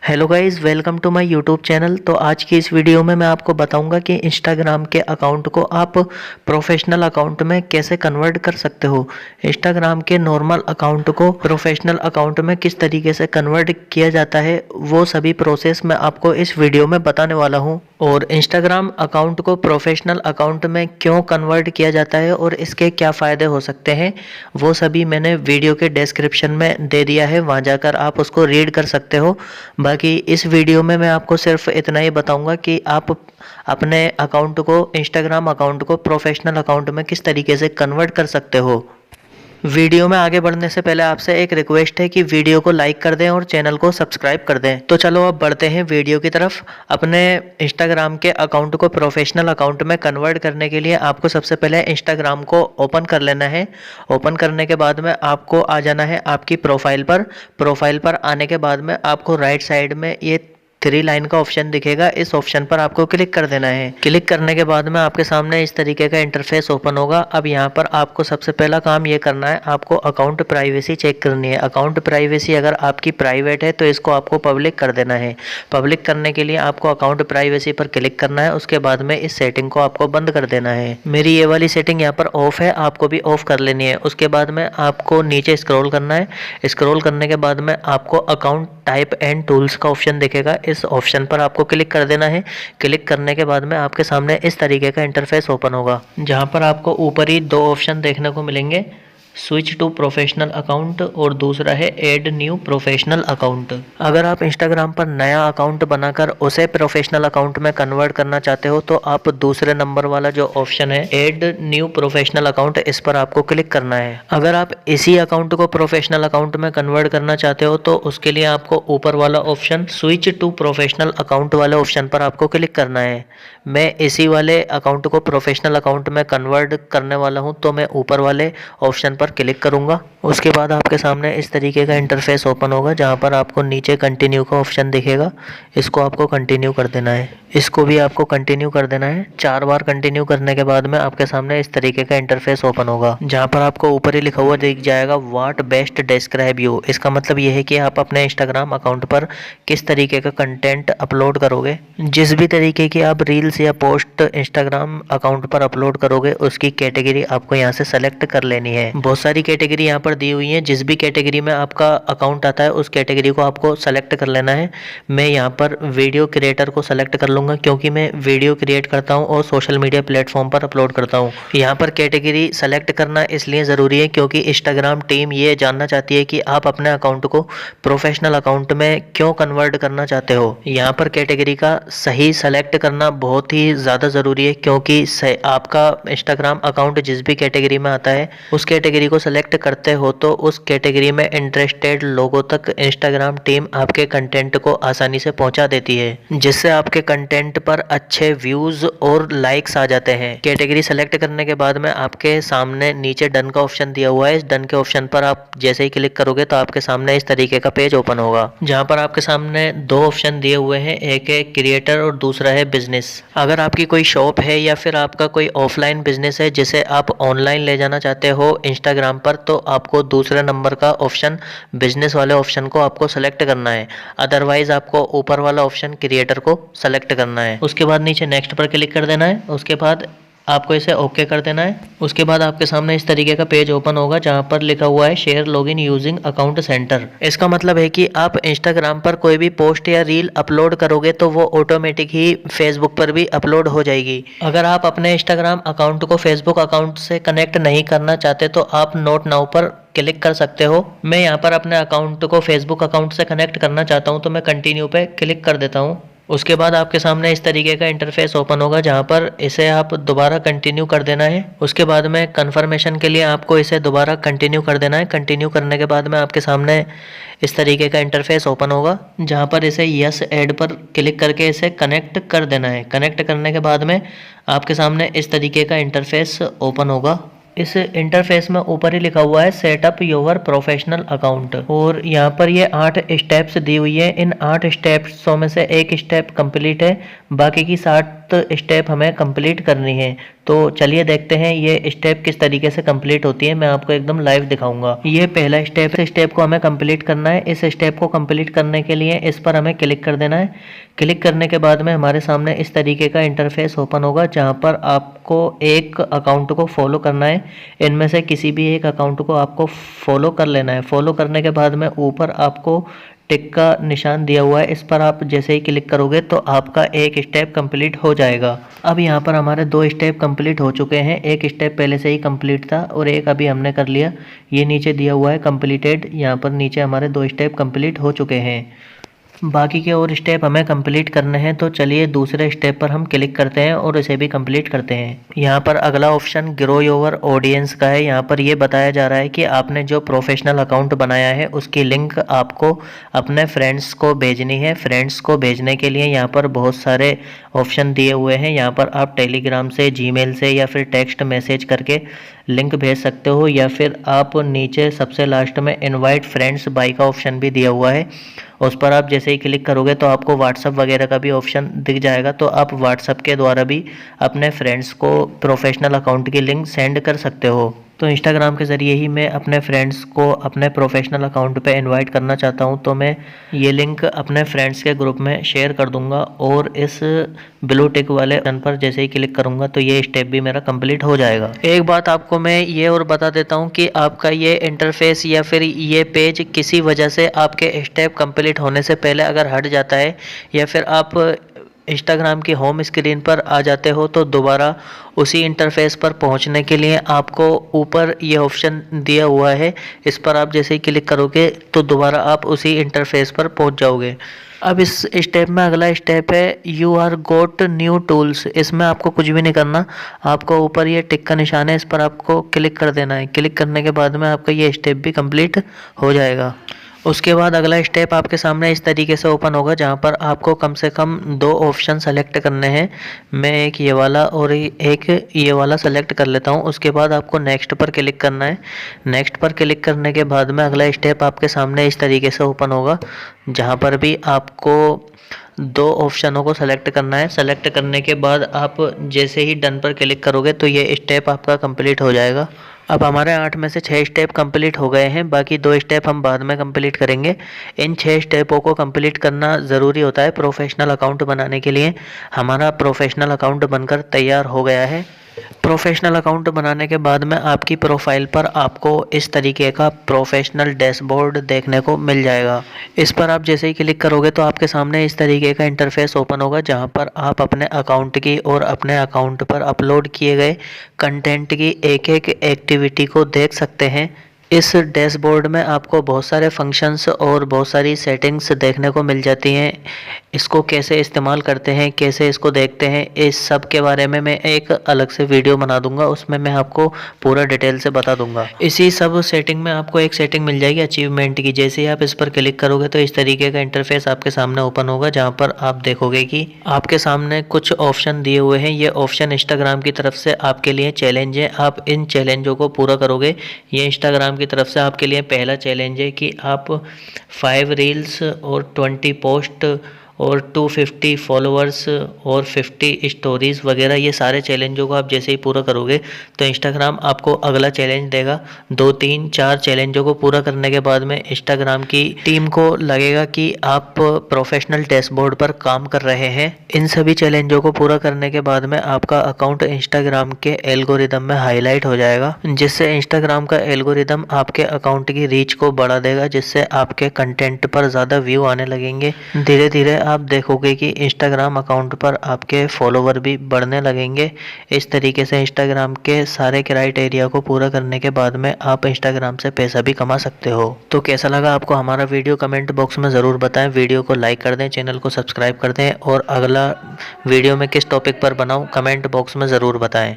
Hello guys, welcome to my YouTube channel. तो आज की इस वीडियो में मैं आपको बताऊंगा कि इंस्टाग्राम के अकाउंट को आप प्रोफेशनल अकाउंट में कैसे कन्वर्ट कर सकते हो। इंस्टाग्राम के नॉर्मल अकाउंट को प्रोफेशनल अकाउंट में किस तरीके से कन्वर्ट किया जाता है, वो सभी प्रोसेस मैं आपको इस वीडियो में बताने वाला हूँ। और इंस्टाग्राम अकाउंट को प्रोफेशनल अकाउंट में क्यों कन्वर्ट किया जाता है और इसके क्या फ़ायदे हो सकते हैं, वो सभी मैंने वीडियो के डिस्क्रिप्शन में दे दिया है, वहाँ जाकर आप उसको रीड कर सकते हो। बाकी इस वीडियो में मैं आपको सिर्फ इतना ही बताऊंगा कि आप अपने अकाउंट को, इंस्टाग्राम अकाउंट को प्रोफेशनल अकाउंट में किस तरीके से कन्वर्ट कर सकते हो। वीडियो में आगे बढ़ने से पहले आपसे एक रिक्वेस्ट है कि वीडियो को लाइक कर दें और चैनल को सब्सक्राइब कर दें। तो चलो अब बढ़ते हैं वीडियो की तरफ। अपने इंस्टाग्राम के अकाउंट को प्रोफेशनल अकाउंट में कन्वर्ट करने के लिए आपको सबसे पहले इंस्टाग्राम को ओपन कर लेना है। ओपन करने के बाद में आपको आ जाना है आपकी प्रोफाइल पर। प्रोफाइल पर आने के बाद में आपको राइट साइड में ये 3 लाइन का ऑप्शन दिखेगा, इस ऑप्शन पर आपको क्लिक कर देना है। क्लिक करने के बाद में आपके सामने इस तरीके का इंटरफेस ओपन होगा। अब यहाँ पर आपको सबसे पहला काम ये करना है, आपको अकाउंट प्राइवेसी चेक करनी है। अकाउंट प्राइवेसी अगर आपकी प्राइवेट है तो इसको आपको पब्लिक कर देना है। पब्लिक करने के लिए आपको अकाउंट प्राइवेसी पर क्लिक करना है, उसके बाद में इस सेटिंग को आपको बंद कर देना है। मेरी ये वाली सेटिंग यहाँ पर ऑफ है, आपको भी ऑफ कर लेनी है। उसके बाद में आपको नीचे स्क्रॉल करना है। स्क्रॉल करने के बाद में आपको अकाउंट टाइप एंड टूल्स का ऑप्शन दिखेगा, इस ऑप्शन पर आपको क्लिक कर देना है। क्लिक करने के बाद में आपके सामने इस तरीके का इंटरफेस ओपन होगा, जहां पर आपको ऊपर ही 2 ऑप्शन देखने को मिलेंगे, स्विच टू प्रोफेशनल अकाउंट और दूसरा है ऐड न्यू प्रोफेशनल अकाउंट। अगर आप इंस्टाग्राम पर नया अकाउंट बनाकर उसे प्रोफेशनल अकाउंट में कन्वर्ट करना चाहते हो तो आप दूसरे नंबर वाला जो ऑप्शन है ऐड न्यू प्रोफेशनल अकाउंट, इस पर आपको क्लिक करना है। अगर आप इसी अकाउंट को प्रोफेशनल अकाउंट में कन्वर्ट करना चाहते हो तो उसके लिए आपको ऊपर वाला option switch to professional account वाले ऑप्शन पर आपको क्लिक करना है। मैं इसी वाले अकाउंट को प्रोफेशनल अकाउंट में कन्वर्ट करने वाला हूं, तो मैं ऊपर वाले ऑप्शन पर क्लिक करूंगा। उसके बाद आपके सामने इस तरीके का इंटरफेस ओपन होगा, जहां पर आपको नीचे कंटिन्यू का ऑप्शन दिखेगा, इसको आपको कंटिन्यू कर देना है। इसको भी आपको कंटिन्यू कर देना है। 4 बार कंटिन्यू करने के बाद में आपके सामने इस तरीके का इंटरफेस ओपन होगा, जहां पर आपको ऊपर ही लिखा हुआ दिख जाएगा व्हाट बेस्ट डिस्क्राइब यू। इसका मतलब यह है कि आप अपने इंस्टाग्राम अकाउंट पर किस तरीके का कंटेंट अपलोड करोगे। जिस भी तरीके की आप रील्स या पोस्ट इंस्टाग्राम अकाउंट पर अपलोड करोगे उसकी कैटेगरी आपको यहाँ से सेलेक्ट कर लेनी है। बहुत सारी कैटेगरी यहाँ पर दी हुई है, जिस भी कैटेगरी में आपका अकाउंट आता है उस कैटेगरी को आपको सेलेक्ट कर लेना है। मैं यहाँ पर वीडियो क्रिएटर को सेलेक्ट कर लूँगा, क्योंकि मैं वीडियो क्रिएट करता हूँ और सोशल मीडिया प्लेटफॉर्म पर अपलोड करता हूँ। यहाँ पर कैटेगरी सेलेक्ट करना इसलिए ज़रूरी है क्योंकि इंस्टाग्राम टीम ये जानना चाहती है कि आप अपने अकाउंट को प्रोफेशनल अकाउंट में क्यों कन्वर्ट करना चाहते हो। यहाँ पर कैटेगरी का सही सेलेक्ट करना बहुत ही ज़्यादा ज़रूरी है, क्योंकि आपका इंस्टाग्राम अकाउंट जिस भी कैटेगरी में आता है उस कैटेगरी को सेलेक्ट करते हो तो उस कैटेगरी में इंटरेस्टेड लोगों तक इंस्टाग्राम टीम आपके कंटेंट को आसानी से पहुंचा देती है, जिससे आपके कंटेंट पर अच्छे व्यूज और लाइक्स आ जाते हैं। कैटेगरी सेलेक्ट करने के बाद में आपके सामने नीचे डन का ऑप्शन दिया हुआ है, इस डन के ऑप्शन पर आप जैसे ही क्लिक करोगे तो आपके सामने इस तरीके का पेज ओपन होगा, जहां पर आपके सामने 2 ऑप्शन दिए हुए हैं, एक है क्रिएटर और दूसरा है बिजनेस। अगर आपकी कोई शॉप है या फिर आपका कोई ऑफलाइन बिजनेस है जिसे आप ऑनलाइन ले जाना चाहते हो इंस्टाग्राम पर, तो आपको दूसरे नंबर का ऑप्शन बिजनेस वाले ऑप्शन को आपको सेलेक्ट करना है। अदरवाइज आपको ऊपर वाला ऑप्शन क्रिएटर को सेलेक्ट करना है। उसके बाद नीचे नेक्स्ट पर क्लिक कर देना है। उसके बाद आपको इसे ओके कर देना है। उसके बाद आपके सामने इस तरीके का पेज ओपन होगा, जहां पर लिखा हुआ है share login using account centre. इसका मतलब है कि आप इंस्टाग्राम पर कोई भी पोस्ट या रील अपलोड करोगे तो वो ऑटोमेटिक ही फेसबुक पर भी अपलोड हो जाएगी। अगर आप अपने इंस्टाग्राम अकाउंट को फेसबुक अकाउंट से कनेक्ट नहीं करना चाहते तो आप नोट नाउ पर क्लिक कर सकते हो। मैं यहाँ पर अपने अकाउंट को फेसबुक अकाउंट से कनेक्ट करना चाहता हूँ, तो मैं कंटिन्यू पे क्लिक कर देता हूँ। उसके बाद आपके सामने इस तरीके का इंटरफेस ओपन होगा, जहां पर इसे आप दोबारा कंटिन्यू कर देना है। उसके बाद में कंफर्मेशन के लिए आपको इसे दोबारा कंटिन्यू कर देना है। कंटिन्यू करने के बाद में आपके सामने इस तरीके का इंटरफेस ओपन होगा, जहां पर इसे यस ऐड पर क्लिक करके इसे कनेक्ट कर देना है। कनेक्ट करने के बाद में आपके सामने इस तरीके का इंटरफेस ओपन होगा। इस इंटरफेस में ऊपर ही लिखा हुआ है सेटअप योर प्रोफेशनल अकाउंट, और यहाँ पर ये 8 स्टेप्स दी हुई है। इन 8 स्टेप्सों में से एक स्टेप कंप्लीट है, बाकी की 7 स्टेप हमें कंप्लीट करनी है। तो चलिए देखते हैं ये स्टेप किस तरीके से कंप्लीट होती है। मैं आपको एकदम लाइव दिखाऊंगा। ये पहला स्टेप है। इस स्टेप को हमें कंप्लीट करना है। इस स्टेप को कंप्लीट करने के लिए इस पर हमें क्लिक कर देना है। क्लिक करने के बाद में हमारे सामने इस तरीके का इंटरफेस ओपन होगा, जहां पर आपको एक अकाउंट को फॉलो करना है। इनमें से किसी भी एक अकाउंट को आपको फॉलो कर लेना है। फॉलो करने के बाद में ऊपर आपको टिक का निशान दिया हुआ है, इस पर आप जैसे ही क्लिक करोगे तो आपका एक स्टेप कंप्लीट हो जाएगा। अब यहाँ पर हमारे 2 स्टेप कंप्लीट हो चुके हैं। एक स्टेप पहले से ही कंप्लीट था और एक अभी हमने कर लिया। ये नीचे दिया हुआ है कंप्लीटेड, यहाँ पर नीचे हमारे 2 स्टेप कंप्लीट हो चुके हैं। बाकी के और स्टेप हमें कंप्लीट करने हैं। तो चलिए दूसरे स्टेप पर हम क्लिक करते हैं और इसे भी कंप्लीट करते हैं। यहाँ पर अगला ऑप्शन ग्रो योर ऑडियंस का है। यहाँ पर ये बताया जा रहा है कि आपने जो प्रोफेशनल अकाउंट बनाया है उसकी लिंक आपको अपने फ्रेंड्स को भेजनी है। फ्रेंड्स को भेजने के लिए यहाँ पर बहुत सारे ऑप्शन दिए हुए हैं। यहाँ पर आप टेलीग्राम से, जीमेल से या फिर टेक्स्ट मैसेज करके लिंक भेज सकते हो, या फिर आप नीचे सबसे लास्ट में इनवाइट फ्रेंड्स बाय का ऑप्शन भी दिया हुआ है। उस पर आप जैसे ही क्लिक करोगे तो आपको व्हाट्सअप वगैरह का भी ऑप्शन दिख जाएगा। तो आप व्हाट्सअप के द्वारा भी अपने फ्रेंड्स को प्रोफेशनल अकाउंट की लिंक सेंड कर सकते हो। तो इंस्टाग्राम के ज़रिए ही मैं अपने फ्रेंड्स को अपने प्रोफेशनल अकाउंट पे इनवाइट करना चाहता हूं, तो मैं ये लिंक अपने फ्रेंड्स के ग्रुप में शेयर कर दूंगा और इस ब्लू टिक वाले बटन पर जैसे ही क्लिक करूंगा तो ये स्टेप भी मेरा कंप्लीट हो जाएगा। एक बात आपको मैं ये और बता देता हूं कि आपका ये इंटरफेस या फिर ये पेज किसी वजह से आपके स्टेप कंप्लीट होने से पहले अगर हट जाता है या फिर आप इंस्टाग्राम की होम स्क्रीन पर आ जाते हो तो दोबारा उसी इंटरफेस पर पहुंचने के लिए आपको ऊपर ये ऑप्शन दिया हुआ है, इस पर आप जैसे ही क्लिक करोगे तो दोबारा आप उसी इंटरफेस पर पहुंच जाओगे। अब इस स्टेप में अगला स्टेप है you are got new tools. इसमें आपको कुछ भी नहीं करना, आपको ऊपर ये टिक का निशान है, इस पर आपको क्लिक कर देना है। क्लिक करने के बाद में आपका ये स्टेप भी कंप्लीट हो जाएगा। उसके बाद अगला स्टेप आपके सामने इस तरीके से ओपन होगा, जहां पर आपको कम से कम 2 ऑप्शन सेलेक्ट करने हैं। मैं एक ये वाला और एक ये वाला सेलेक्ट कर लेता हूं। उसके बाद आपको नेक्स्ट पर क्लिक करना है। नेक्स्ट पर क्लिक करने के बाद में अगला स्टेप आपके सामने इस तरीके से ओपन होगा, जहां पर भी आपको 2 ऑप्शनों को सेलेक्ट करना है। सेलेक्ट करने के बाद आप जैसे ही डन पर क्लिक करोगे तो ये स्टेप आपका कंप्लीट हो जाएगा। अब हमारे 8 में से 6 स्टेप कंप्लीट हो गए हैं, बाकी 2 स्टेप हम बाद में कंप्लीट करेंगे। इन 6 स्टेपों को कंप्लीट करना ज़रूरी होता है प्रोफेशनल अकाउंट बनाने के लिए। हमारा प्रोफेशनल अकाउंट बनकर तैयार हो गया है। प्रोफेशनल अकाउंट बनाने के बाद में आपकी प्रोफाइल पर आपको इस तरीके का प्रोफेशनल डैशबोर्ड देखने को मिल जाएगा। इस पर आप जैसे ही क्लिक करोगे तो आपके सामने इस तरीके का इंटरफेस ओपन होगा, जहां पर आप अपने अकाउंट की और अपने अकाउंट पर अपलोड किए गए कंटेंट की एक-एक एक्टिविटी को देख सकते हैं। इस डैशबोर्ड में आपको बहुत सारे फंक्शंस और बहुत सारी सेटिंग्स देखने को मिल जाती हैं। इसको कैसे इस्तेमाल करते हैं, कैसे इसको देखते हैं, इस सब के बारे में मैं एक अलग से वीडियो बना दूंगा, उसमें मैं आपको पूरा डिटेल से बता दूंगा। इसी सब सेटिंग में आपको एक सेटिंग मिल जाएगी अचीवमेंट की। जैसे ही आप इस पर क्लिक करोगे तो इस तरीके का इंटरफेस आपके सामने ओपन होगा, जहाँ पर आप देखोगे कि आपके सामने कुछ ऑप्शन दिए हुए हैं। ये ऑप्शन इंस्टाग्राम की तरफ से आपके लिए चैलेंज है। आप इन चैलेंजों को पूरा करोगे। ये इंस्टाग्राम की तरफ से आपके लिए पहला चैलेंज है कि आप 5 रील्स और 20 पोस्ट और 250 फॉलोअर्स और 50 स्टोरीज़ वगैरह, ये सारे चैलेंजों को आप जैसे ही पूरा करोगे तो इंस्टाग्राम आपको अगला चैलेंज देगा। 2, 3, 4 चैलेंजों को पूरा करने के बाद में इंस्टाग्राम की टीम को लगेगा कि आप प्रोफेशनल डैशबोर्ड पर काम कर रहे हैं। इन सभी चैलेंजों को पूरा करने के बाद में आपका अकाउंट इंस्टाग्राम के एल्गोरिदम में हाईलाइट हो जाएगा, जिससे इंस्टाग्राम का एल्गोरिदम आपके अकाउंट की रीच को बढ़ा देगा, जिससे आपके कंटेंट पर ज़्यादा व्यू आने लगेंगे। धीरे धीरे आप देखोगे कि इंस्टाग्राम अकाउंट पर आपके फॉलोवर भी बढ़ने लगेंगे। इस तरीके से इंस्टाग्राम के सारे क्राइटेरिया को पूरा करने के बाद में आप इंस्टाग्राम से पैसा भी कमा सकते हो। तो कैसा लगा आपको हमारा वीडियो कमेंट बॉक्स में ज़रूर बताएं। वीडियो को लाइक कर दें, चैनल को सब्सक्राइब कर दें और अगला वीडियो में किस टॉपिक पर बनाऊं कमेंट बॉक्स में ज़रूर बताएं।